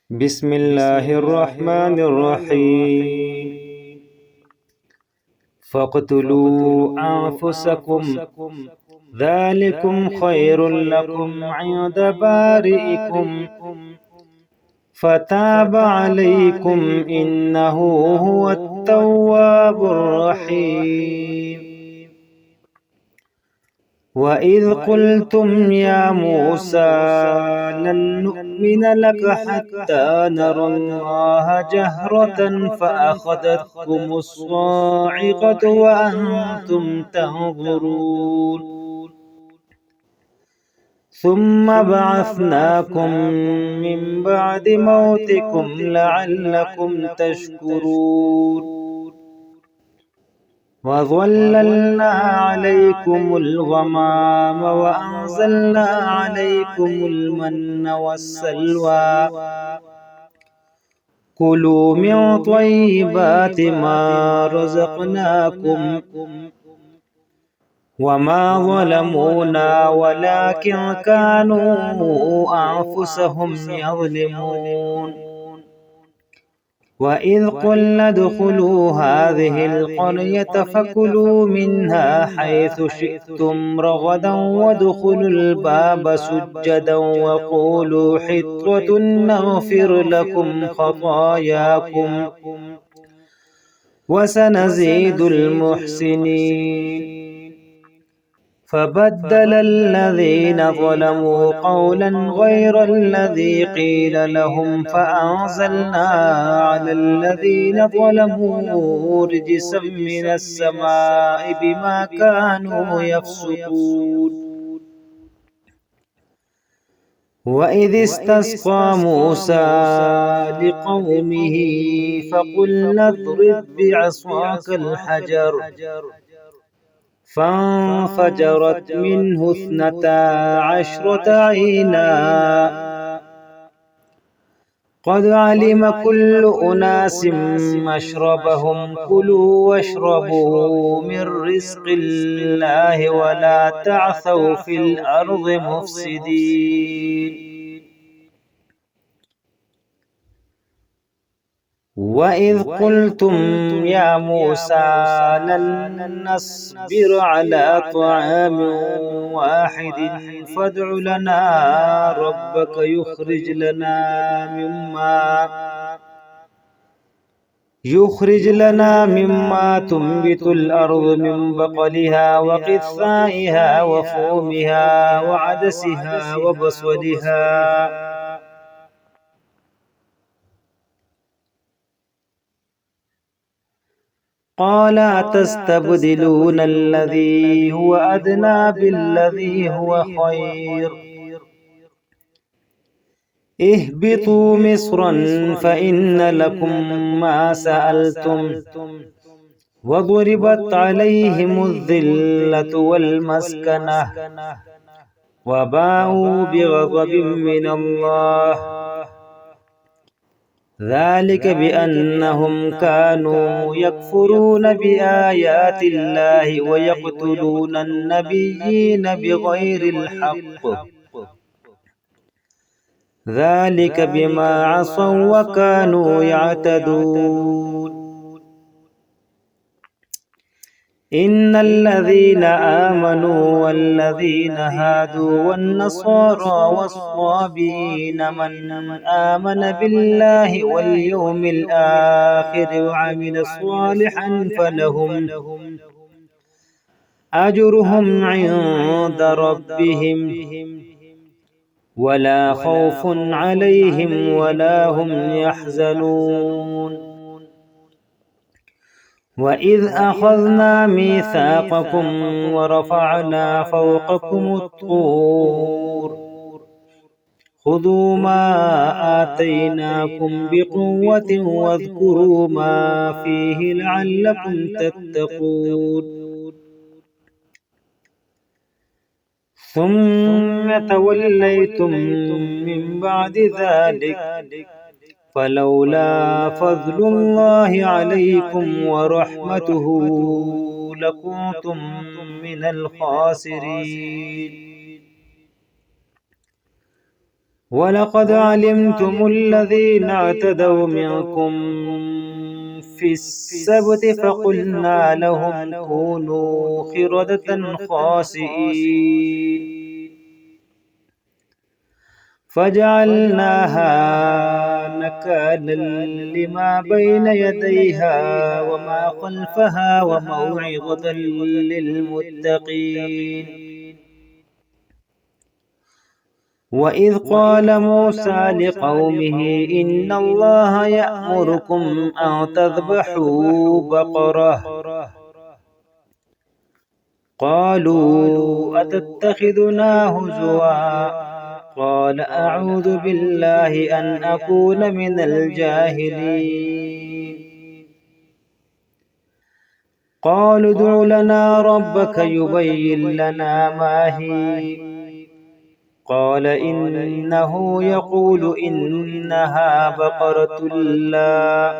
بسم الله الرحمن الرحيم فاقتلوا أنفسكم ذلكم خير لكم عند بارئكم فتاب عليكم إنه هو التواب الرحيم وإذ قلتم يا موسى لن نؤمن لك حتى نرى الله جهرة فأخذتكم الصاعقة وأنتم تنظرون ثم بعثناكم من بعد موتكم لعلكم تشكرون وظللنا عليكم الغمام وأنزلنا عليكم المن والسلوى كلوا من طيبات ما رزقناكم وما ظلمونا ولكن كانوا أنفسهم يظلمون وإذ قلنا ادخلوا هذه القرية فكلوا منها حيث شئتم رغدا وادخلوا الباب سجدا وقولوا حطة نغفر لكم خطاياكم وسنزيد المحسنين فبدل الذين ظلموا قولا غير الذي قيل لهم فأنزلنا على الذين ظلموا رجسا من السماء بما كانوا يفسقون وإذ استسقى موسى لقومه فقلنا اضرب بعصاك الحجر فانفجرت منه 12 عينا قد علم كل أناس مشربهم كلوا واشربوا من رزق الله ولا تعثوا في الأرض مفسدين وإذ قلتم يا موسى لن نصبر على طعام واحد فادع لنا ربك يخرج لنا مما تنبت الأرض من بقلها وقثائها وفومها وعدسها وبصلها قال أتستبدلون الذي هو أدنى بالذي هو خير اهبطوا مصرا فإن لكم ما سألتم وضربت عليهم الذلة والمسكنة وباءوا بغضب من الله ذلك بأنهم كانوا يكفرون بآيات الله ويقتلون النبيين بغير الحق ذلك بما عصوا وكانوا يعتدون إن الذين آمنوا والذين هادوا والنصارى والصابئين من آمن بالله واليوم الآخر وعمل صالحا فلهم أجرهم عند ربهم ولا خوف عليهم ولا هم يحزنون وإذ أخذنا ميثاقكم ورفعنا فوقكم الطور خذوا ما آتيناكم بقوة واذكروا ما فيه لعلكم تتقون ثم توليتم من بعد ذلك فلولا فضل الله عليكم ورحمته لكنتم من الخاسرين ولقد علمتم الذين اعتدوا منكم في السبت فقلنا لهم كونوا قردة خاسئين فجعلناها نكالا لما بين يديها وما خلفها وموعظة للمتقين. وإذ قال موسى لقومه إن الله يأمركم أن تذبحوا بقرة قالوا أتتخذنا هزوا قال أعوذ بالله أن أكون من الجاهلين. قالوا ادع لنا ربك يبين لنا ما هي قال إنه يقول إنها بقرة لا